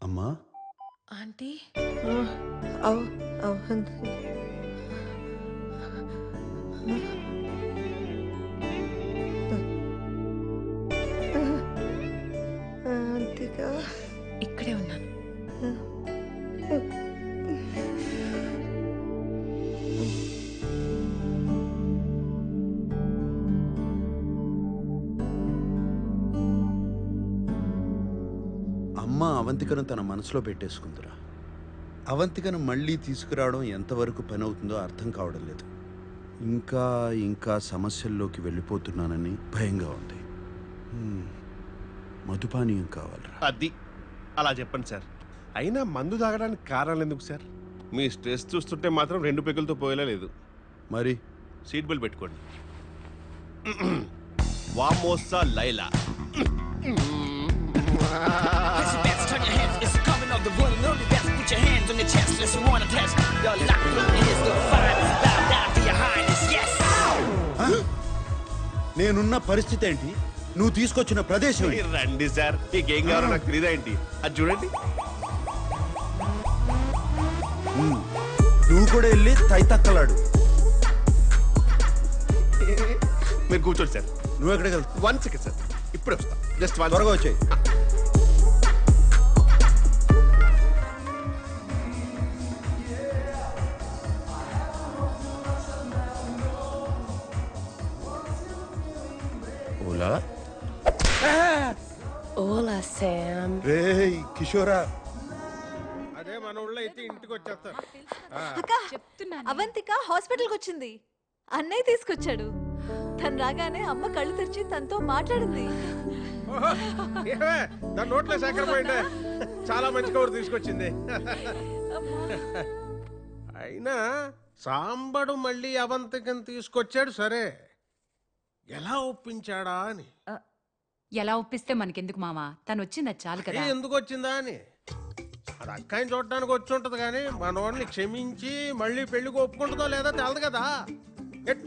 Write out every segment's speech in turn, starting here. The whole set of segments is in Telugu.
అమ్మా ఆంటీ అంతిక ఇక్కడే ఉన్నాను. అమ్మ అవంతికను తన మనసులో పెట్టేసుకుందిరా. అవంతికను మళ్ళీ తీసుకురావడం ఎంతవరకు పని అవుతుందో అర్థం కావడం లేదు. ఇంకా ఇంకా సమస్యల్లోకి వెళ్ళిపోతున్నానని భయంగా ఉంది. మధుపానీయం కావాలరా. అది అలా చెప్పండి సార్. అయినా మందు తాగడానికి కారణాలు ఎందుకు సార్? మీ స్ట్రెస్ చూస్తుంటే మాత్రం 2 పెగులతో పోయేలా లేదు. మరి సీట్ బెల్ట్ పెట్టుకోండి. వామోసా లైలా. నేనున్న పరిస్థితి ఏంటి, నువ్వు తీసుకొచ్చిన ప్రదేశం ఏంటి? రండి సార్, మీకేం కావాలో నాకు తెలియదా ఏంటి? అది చూడండి. నువ్వు కూడా వెళ్ళి తైతక్కలాడు. మీరు కూర్చోండి సార్. నువ్వు ఎక్కడికి వెళ్తావు? 1 సెకండ్ సార్, ఇప్పుడే వస్తా. జస్ట్ త్వరగా వచ్చాయి. ఓలా ఓలా శామ్. రేయ్ కిషోరా, అదే మన ఊళ్ళో అయితే ఇంటికి వచ్చేస్తారు. అక్క అవంతిక హాస్పిటల్కి వచ్చింది. అన్నయ్య తీసుకొచ్చాడు. తను రాగానే అమ్మ కళ్ళు తెరిచి తనతో మాట్లాడింది. దాని నోట్లో చక్కెర పోయింటే చాలా మంచి కబురు తీసుకొచ్చింది. అయినా సాంబడు మళ్ళీ అవంతికను తీసుకొచ్చాడు సరే, ఎలా ఒప్పించాడా అని. ఎలా ఒప్పిస్తే మనకెందుకు మామా, తను వచ్చింది చాలు కదా. ఎందుకు వచ్చిందా అని అది అక్కాయిని చూడటానికి వచ్చి ఉంటది కానీ మనోడిని క్షమించి మళ్ళీ పెళ్లికి ఒప్పుకుంటుందో లేదా తెలదు కదా.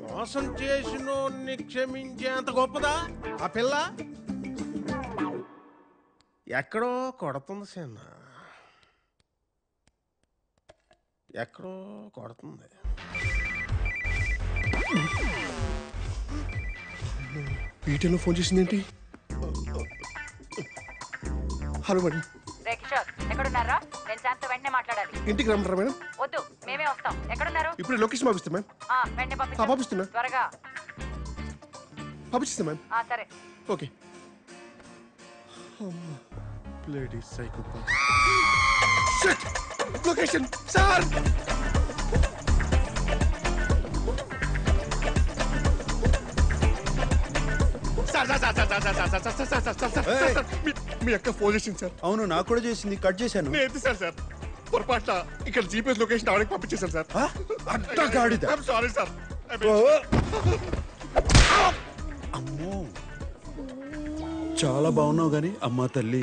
మోసం చేసినోడిని క్షమించే అంత గొప్పదా ఆ పిల్ల? ఎక్కడో కొడుతుంది సిన్న, ఎక్కడో కొడుతుంది. పీటీలో ఫోన్ చేసిందేంటి? Hello madam. రే కిషోర్, ఎక్కడున్నారా? నేను శాంతో వెంటనే మాట్లాడాలి. ఇంటికి రమ్మంటారా మేడం? వద్దు, మేమే వస్తాం. ఎక్కడున్నారు? ఇప్పుడు లొకేషన్ పంపిస్తా మ్యామ్. వెంటనే పంపిస్తున్నా. త్వరగా పంపిస్తా మ్యామ్. సరే. Okay. Bloody psychopath. Shit! Location sir. మీ అక్క ఫోన్ చేసింది సార్. అవును నాకు కూడా చేసింది, కట్ చేశాను. నేను ఎత్తిసాను సార్. పొరపాట్ల ఇక్కడ జీపీఎస్ లొకేషన్ ఆవిడకి పంపించేశాను సార్. అడ్డగాడిద. Sorry sir. అమ్మో, చాలా బాగున్నావు గాని అమ్మా తల్లి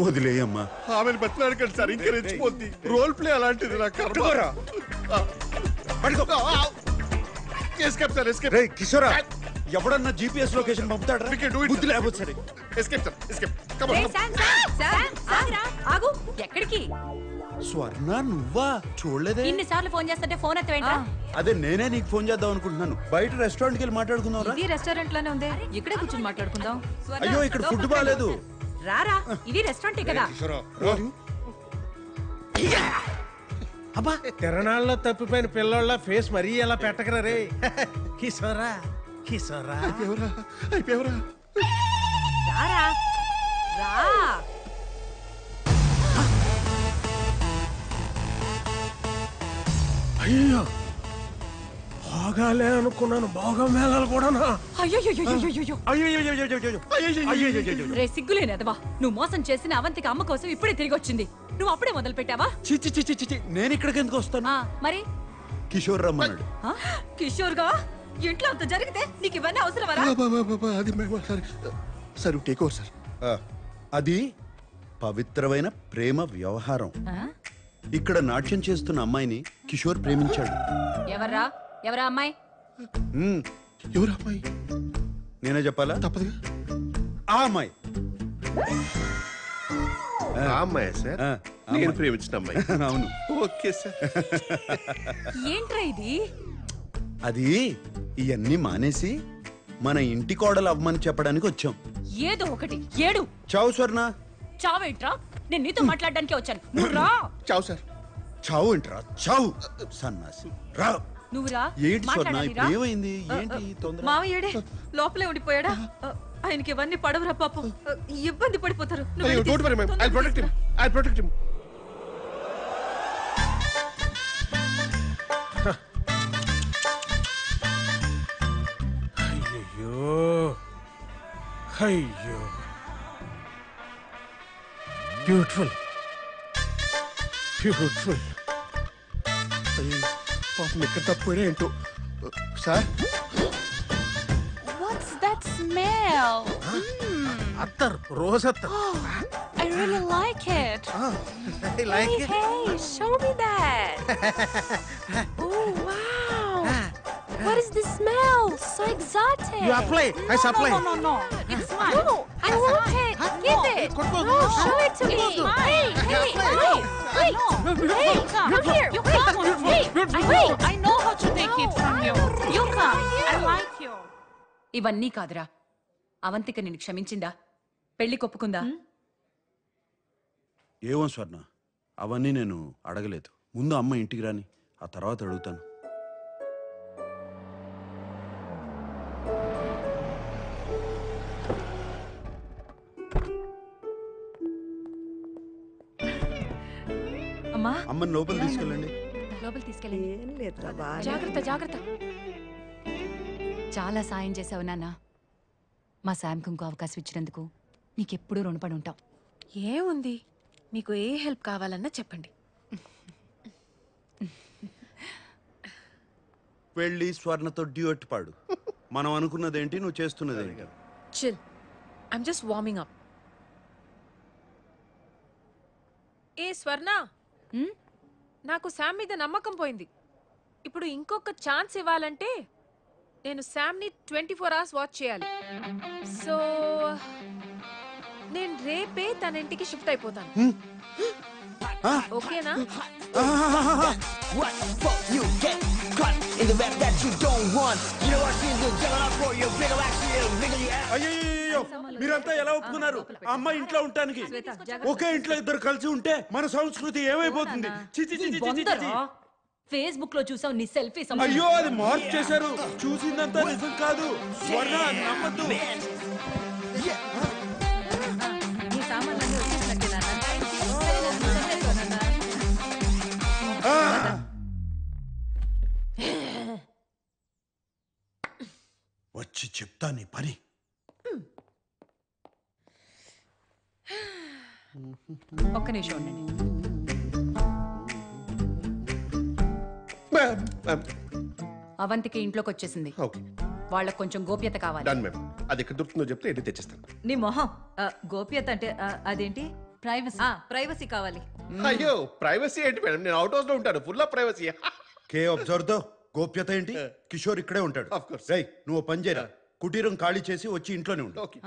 వదిలేయమ్మా. ఆమెను బతిలాడకండి సార్, ఇంకా రెచ్చిపోద్ది. రోల్ ప్లే అలాంటిది. నాకు ఎస్కేప్ సార్, ఎస్కేప్. రేయ్ కిషోరా, ఎవడన్నా జీపీఎస్ లొకేషన్ పంపుతాడా? బుద్ధి లేకపోతే సరే. Escape sir, escape. Come ray on. Sam, ఆగురా. ఆగు. ఎక్కడికి? స్వర్ణ నువ్వా? చూడలేదే. ఇన్నిసార్లు ఫోన్ చేస్తుంటే ఫోన్ ఎత్తవేంట్రా? అదే నేనే నీకు ఫోన్ చేద్దాం అనుకుంటున్నాను. బయట రెస్టారెంట్కి వెళ్ళి మాట్లాడుకుందాం రా. ఇది రెస్టారెంట్ లోనే ఉంది, ఇక్కడే కూర్చొని మాట్లాడుకుందాం. అయ్యో ఇక్కడ ఫుడ్ బాగాలేదు. రారా, ఇది రెస్టారెంటే కదా. అబ్బా, తిరణాల్లో తప్పిపోయిన పిల్లోళ్ళ ఫేస్ మరీ ఎలా పెట్టకరా రే. కిషోరా, కిషోరా. అయిపోయావరా? రారా, రా. అయ్యో, బాగాలే అనుకున్నాను. భోగం మేళాలు కూడానా? రే సిగ్గులేనదవా, నువ్వు మోసం చేసిన అవంతిక అమ్మ కోసం ఇప్పుడే తిరిగి వచ్చింది. నువ్వు అప్పుడే మొదలు పెట్టావా? చిచి నేను ఇక్కడికి ఎందుకు వస్తాను? మరి కిషోర్ రమ్మన్నాడు. కిషోర్ గా ఇంట్లో అంత జరిగితే నీకు ఇవన్నీ అవసరమరా? అది సార్ టేక్ ఓవర్ సార్. అది పవిత్రమైన ప్రేమ వ్యవహారం. ఇక్కడ నాట్యం చేస్తున్న అమ్మాయిని కిషోర్ ప్రేమించాడు. ఎవరా అమ్మాయి? ఎవరు అమ్మాయి? నేనే చెప్పాలా? తప్పదుగా. ఆ అమ్మాయి ఆ అమ్మాయి సార్ ఆ, నేను ప్రేమించిన అమ్మాయి. అవును. Okay sir. ఏంట్రా ఇది? అది ఇవన్నీ మానేసి మన ఇంటి కోడలు అవ్వమని చెప్పడానికి వచ్చాం. ఏదో ఒకటి ఏడు. చావు స్వర్ణ. చావేంట్రా? నేను నీతో మాట్లాడడానికే వచ్చాను. నువ్వు రా. చావు సార్. చావు ఏంట్రా చావు సన్నాసి రా. నువ్వు రా. ఏంటి స్వర్ణ మాట్లాడాలి రా. ఇప్పుడు ఏమైంది? ఏంటి తొందర? మావయ్యడే లోపలే ఉండిపోయాడా? ఆయనకి ఇవన్నీ పడవరా పాపం. ఇబ్బంది పడిపోతారు. నువ్వు వెళ్ళి డోంట్ వరీ మ్యామ్, ఐ తొందరగా protect him. I protect him. అయ్యో అయ్యో బ్యూటిఫుల్ బ్యూటిఫుల్. పాపం ఎక్కడ తప్పిపోయినా ఏంటో. Sir What's that smell? అత్తర్ రోజ్ అత్తర్. I really like it. Like Hey, show me that. Oh, wow. What is this smell? So exotic. You apply I supply. No. It's mine. No, I want it. Get it. No, show it to me. Hey, wait. Hey, come here. You come with me. Wait, I know how to take it from you. You come. I like you. ఇవన్నీ కాదురా. అవంతిక నిన్ను క్షమించిందా? పెళ్లి కొప్పుకుందా? ఏమో స్వర్ణ, అవన్నీ నేను అడగలేదు. ముందు అమ్మ ఇంటికి రాని, ఆ తర్వాత అడుగుతాను. అమ్మా అమ్మని లోపల తీసుకెళ్ళండి. లోపల తీసుకెళ్ళండి. ఏం లేదురా బాగా. జాగ్రత్త. చాలా సాయం చేసావు నాన్న. మా శామ్కి ఇంకో అవకాశం ఇచ్చినందుకు నీకెప్పుడూ రుణపడి ఉంటాం. ఏముంది, మీకు ఏ హెల్ప్ కావాలన్నా చెప్పండి. వెళ్ళి స్వర్ణతో డ్యూయట్ పాడు. మనం అనుకున్నదేంటి, నువ్వు చేస్తున్నదేంటి? Chill, I'm just warming up. ఏ స్వర్ణ, నాకు శామ్ మీద నమ్మకం పోయింది. ఇప్పుడు ఇంకొక ఛాన్స్ ఇవ్వాలంటే నేను శామ్ని 24 hours వాచ్ చేయాలి. సో నేను రేపే తన ఇంటికి షిఫ్ట్ అయిపోతాను. ఓకేనా? What the fuck you get caught in the rap that you don't want. You know what you do, jumping up for your bigger action, bigger you out. అయ్యో, మీరంతా ఎలా ఒప్పుకున్నారు ఆ అమ్మాయి ఇంట్లో ఉండటానికి? ఒకే ఇంట్లో ఇద్దరు కలిసి ఉంటే మన సంస్కృతి ఏమైపోతుంది? చి, చి, చి, చి, చి, చి, చి. ఫేస్బుక్ లో చూసావు నీ సెల్ఫీ. అయ్యో, అది మార్క్ చేశారు. చూసిందంతా నిజం కాదు స్వర్ణ, అది నమ్మద్దు. నీ సామాన్లన్నీ వచ్చేసినట్టే నాన్న. వచ్చి చెప్తా నీ పని. ఒక్క నిమిషం ఉండండి. Ma'am, ma'am. అవంతికి ఇంట్లోకి వచ్చేసింది. ఓకే వాళ్ళకి కొంచెం గోప్యత కావాలి. Done ma'am. అది ఎక్కడ దొరుకుతుందో చెప్తే ఏంటి తెచ్చిస్తాను. నీ మొహం. గోప్యత అంటే అదేంటి? ప్రైవసీ. ప్రైవసీ కావాలి. అయ్యో ప్రైవసీ ఏంటి మేడం, నేను అవుట్ హౌస్ లో ఉంటాను, full of privacy. K observe తో గోప్యత ఏంటి? కిషోర్ ఇక్కడే ఉంటాడు. Of course. రేయ్, నువ్వు పని చేయరా, కుటీరం ఖాళీ చేసి వచ్చి ఇంట్లోనే ఉండు. ఓకే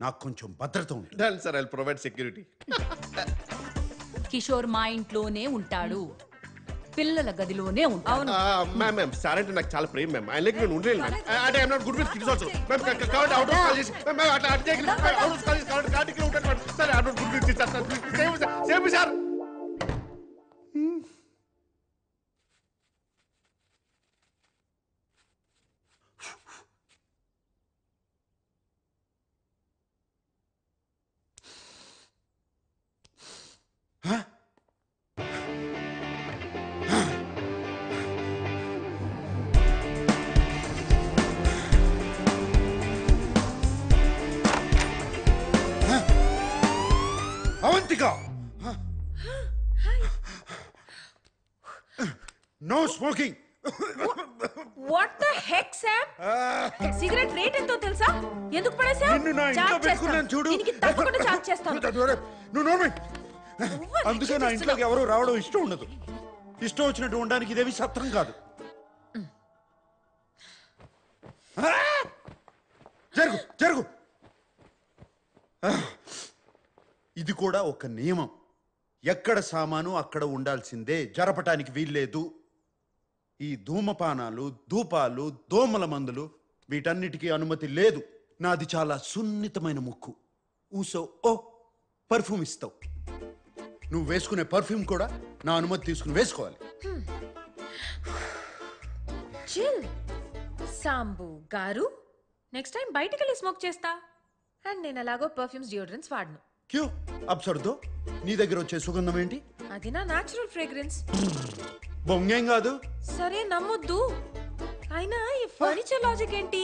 నాకు కొంచెం భద్రత ఉంటుంది. Done sir, I will provide security. Kishore మా ఇంట్లోనే ఉంటాడు, పిల్లల గదిలోనే ఉంటాడు. మ్యామ్ మ్యామ్, సార్ అంటే నాకు చాలా ప్రేమ మ్యామ్. ఆయన నేను ఉండలేను మ్యామ్. అంటే I'm not good with kids also ma'am. కాబట్టి అవుట్ హౌస్ కాల్ చేసి మ్యామ్ అట్లా అట్ చేయకండి. అవుట్ హౌస్ కాల్ చేసి కాబట్టి కార్డికి ఉంటాను ma'am. Sir I'm not good with kids sir. Same sir. Avantika, no smoking. What the heck Sam? Cigarette rate ఎంతో తెలుసా? ఎందుకు పడేసావ్? నిన్ను నా ఇంట్లో చార్జ్ పెట్టుకున్నాను చేస్తాను. చూడు. దీనికి తప్పకుండా చార్జ్ చేస్తాను. నువ్వు నోర్మై. అందుకే నా ఇంట్లోకి ఎవరు రావడం ఇష్టం ఉండదు. ఇష్టం వచ్చినట్టు ఉండడానికి ఇదేవి సత్రం కాదు. జరుగు జరుగు. ఇది కూడా ఒక నియమం. ఎక్కడ సామాను అక్కడ ఉండాల్సిందే, జరపటానికి వీల్లేదు. ఈ ధూమపానాలు, ధూపాలు, దోమల మందులు వీటన్నిటికీ అనుమతి లేదు. నాది చాలా సున్నితమైన ముక్కు. ఊసో ఓ పర్ఫ్యూమ్ ఇస్తావు. నువ్వు వేసుకునే పర్ఫ్యూమ్ కూడా నా అనుమతి తీసుకుని వేసుకోవాలి. చిల్ సాంబు గారు, నెక్స్ట్ టైం బయటికి వెళ్ళి స్మోక్ చేస్తా. అండ్ నేను ఎలాగో పర్ఫ్యూమ్స్ డియోడ్రెంట్స్ వాడను. క్యూ అబ్సర్దో, నీ దగ్గర వచ్చే సుగంధం ఏంటి? అది నా న్యాచురల్ ఫ్రేగ్రెన్స్. బొంగేం కాదు. సరే నమ్మొద్దు, అయినా ఈ ఫర్నిచర్ లాజిక్ ఏంటి?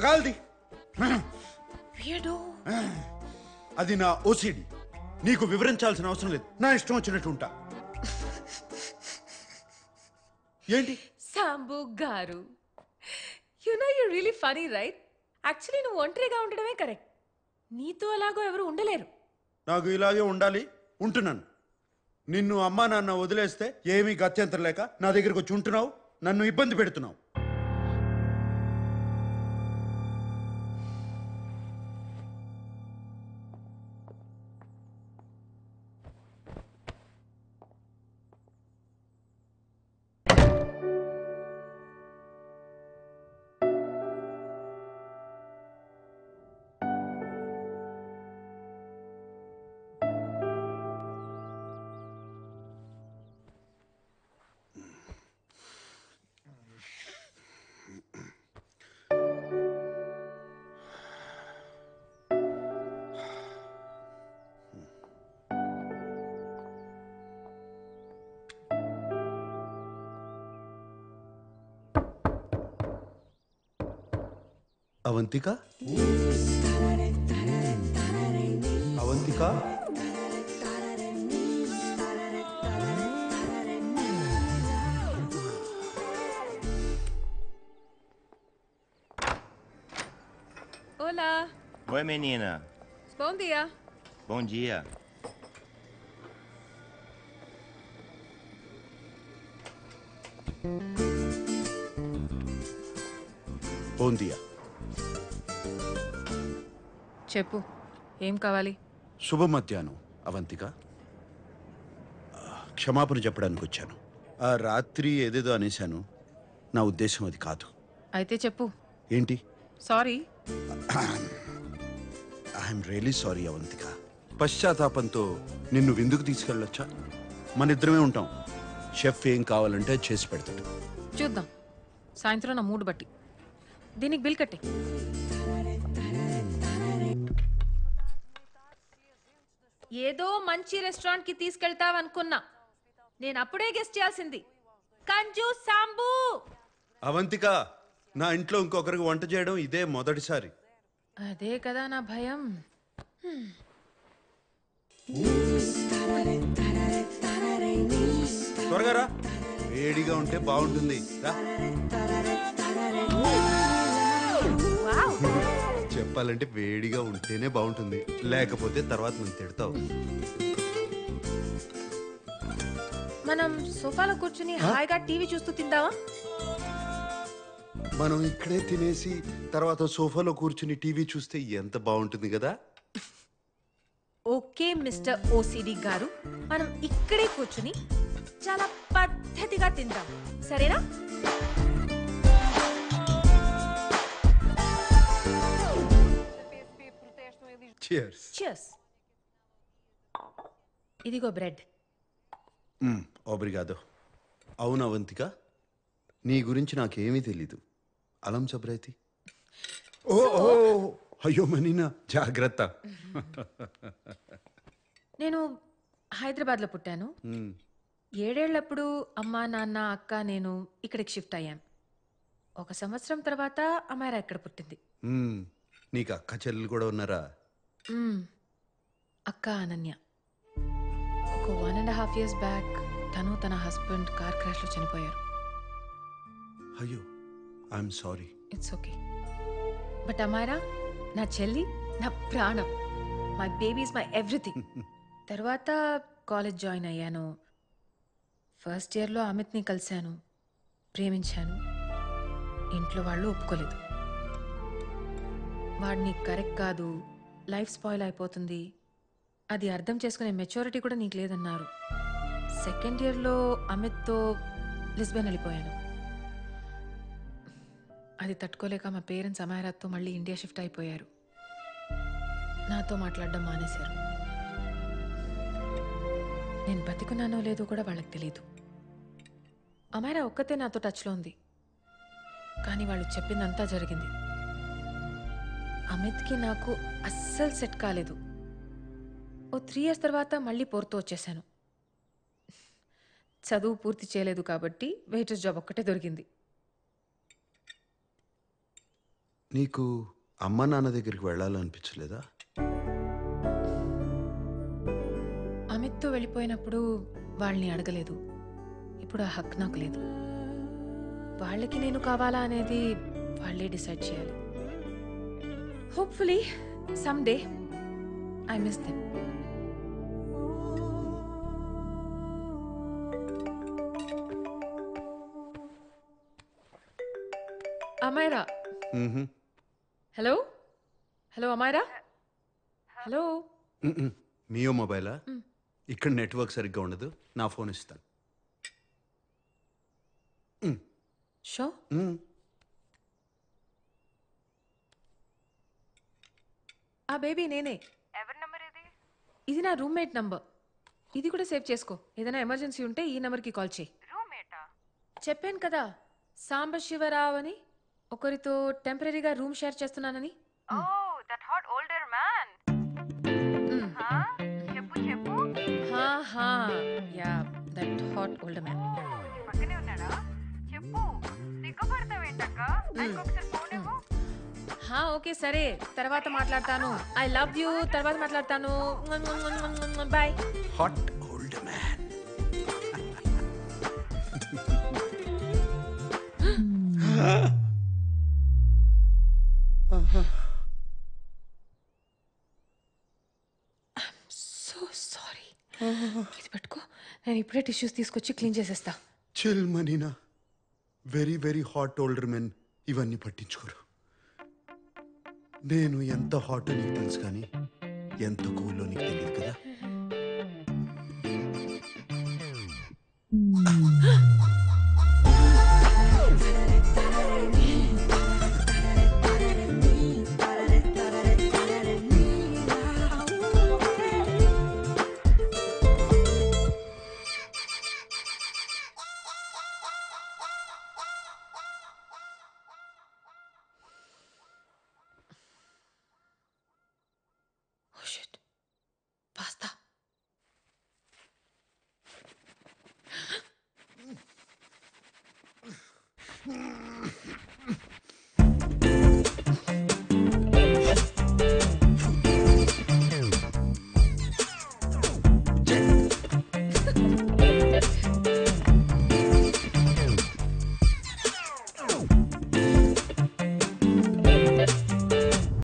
కాల్ది. వీడు అది నా ఓసిడి. నీకు వివరించాల్సిన అవసరం లేదు. నా ఇష్టం వచ్చినట్టు ఉంటా. ఏంటి సాంబు గారు, you know you really funny right? Actually నువ్వు ఒంటరిగా ఉండడమే కరెక్ట్. నీతో అలాగో ఎవరు ఉండలేరు. నాకు ఇలాగే ఉండాలి, ఉంటున్నాను. నిన్ను అమ్మా నాన్న వదిలేస్తే ఏమీ గత్యంతరం లేక నా దగ్గరకు వచ్చి ఉంటున్నావు, నన్ను ఇబ్బంది పెడుతున్నావు. Avantika, Avantika, Olá, Oi, menina. bom dia. Bom dia. బోందియా. చెప్పు, ఏం కావాలి? శుభ మధ్యాహ్నం అవంతిక. క్షమాపణ చెప్పడానికి వచ్చాను. ఆ రాత్రి ఏదేదో అనేశాను, నా ఉద్దేశం అది కాదు. అయితే చెప్పు. ఏంటి? Sorry. I'm really sorry Avantika. పశ్చాత్తాపంతో నిన్ను విందుకు తీసుకెళ్ళొచ్చా? మన ఇద్దరమే ఉంటాం. షెఫ్ ఏం కావాలంటే చేసి పెడతాడు. చూద్దాం, సాయంత్రం నా మూడు బట్టి. దీనికి బిల్ కట్టే. ఏదో మంచి రెస్టారెంట్ కి తీసుకెళ్తావనుకున్నా, నేను అప్పుడే గెస్ట్ చేయాల్సింది. కంజు సాంబు. అవంతిక, నా ఇంట్లో ఇంకొకరికి వంట చేయడం ఇదే మొదటిసారి. అదే కదా నా భయం. త్వరగా రా, వేడిగా ఉంటే బాగుంటుంది. రా. చెప్పాలంటే వేడిగా ఉంటేనే బాగుంటుంది, లేకపోతే తర్వాత నువ్వు తిడతావు. మనం సోఫాలో కూర్చుని హాయిగా టీవీ చూస్తూ తిందామా? మనం ఇక్కడే తినేసి తర్వాత సోఫాలో కూర్చుని టీవీ చూస్తే ఎంత బాగుంటుంది కదా. ఓకే మిస్టర్ ఓసిడి గారు, మనం ఇక్కడే కూర్చుని చాలా పద్ధతిగా తిందాం, సరేనా? Cheers. Cheers. ఇదిగో బ్రెడ్. ఓబ్రిగాదో. అవును అవంతిక, నీ గురించి నాకేమీ తెలీదు. అలం సబ్రైతి. ఓ ఓ, అయ్యో మనీనా, జాగ్రత్త. నేను హైదరాబాద్లో పుట్టాను. 7 ఏళ్లప్పుడు అమ్మ నాన్న అక్క నేను ఇక్కడికి షిఫ్ట్ అయ్యాం. 1 సంవత్సరం తర్వాత అమ్మాయిరా ఇక్కడ పుట్టింది. నీకు అక్క చెల్లెలు కూడా ఉన్నారా? అక్క అనన్య. ఒక 1.5 years బ్యాక్ తను తన హస్బెండ్ కార్ క్రాష్లో చనిపోయారు. అయ్యో, I'm sorry. It's okay. But అమ్మాయిరా నా చెల్లి, నా ప్రాణం. My baby is my everything. తర్వాత కాలేజ్ జాయిన్ అయ్యాను. ఫస్ట్ ఇయర్లో అమిత్ని కలిశాను, ప్రేమించాను. ఇంట్లో వాళ్ళు ఒప్పుకోలేదు. వాడిని కరెక్ట్ కాదు, లైఫ్ స్పాయిల్ అయిపోతుంది, అది అర్థం చేసుకునే మెచ్యూరిటీ కూడా నీకు లేదన్నారు. సెకండ్ ఇయర్లో అమిత్తో లిస్బెన్ వెళ్ళిపోయాను. అది తట్టుకోలేక మా పేరెంట్స్ అమాయరాతో మళ్ళీ ఇండియా షిఫ్ట్ అయిపోయారు. నాతో మాట్లాడడం మానేశారు. నేను బతికున్నానో లేదో కూడా వాళ్ళకి తెలీదు. అమాయరా ఒక్కతే నాతో టచ్లో ఉంది, కానీ వాళ్ళు చెప్పిందంతా జరిగింది. అమిత్కి నాకు అస్సలు సెట్ కాలేదు. ఓ 3 years తర్వాత మళ్ళీ పోర్తో వచ్చేసాను. చదువు పూర్తి చేయలేదు కాబట్టి వెయిటర్స్ జాబ్ ఒక్కటే దొరికింది. నీకు అమ్మ నాన్న దగ్గరికి వెళ్ళాలనిపించలేదా? అమిత్తో వెళ్ళిపోయినప్పుడు వాళ్ళని అడగలేదు. ఇప్పుడు ఆ హక్కు నాకు లేదు. వాళ్ళకి నేను కావాలా అనేది వాళ్ళే డిసైడ్ చేయాలి. Hopefully some day I miss them. Amaira, hello hello Amaira, hello. మియో మొబైలా? ఇక్కడ నెట్వర్క్ సరిగ్గా ఉండదు, నా ఫోన్ ఇస్తాను. షో ఆ బేబీ నేనే. ఎవరి నంబర్ ఇది? ఇది నా రూమ్మేట్ నంబర్. ఇది కూడా సేవ్ చేసుకో. ఏదైనా ఎమర్జెన్సీ ఉంటే ఈ నెంబర్కి కాల్ చేయి. రూమ్మేటా? చెప్పాను కదా సాంబశివరావు అని, ఒకరితో టెంపరీగా రూమ్ షేర్ చేస్తున్నానని. Oh that hot older man. చెప్పు చెప్పు. Yeah that hot older man. పక్కనే ఉన్నాడా? చెప్పు. సిగ్గుపడతావేంటక్క? ఇంకొకసారి ఫోన్ ఇవ్వు. ఓకే సరే, తర్వాత మాట్లాడతాను. ఐ లవ్ యూ, తర్వాత మాట్లాడతాను. Bye. Hot old man. So sorry. ఇది పట్టుకో, నేను ఇప్పుడే టిష్యూస్ తీసుకొచ్చి క్లీన్ చేసేస్తా. చిల్ మనీనా, very very hot older men ఇవన్నీ పట్టించుకోరు. నేను ఎంత హాట్ నీకు తెలుసు, కానీ ఎంత కూలో నీకు తెలియదు కదా.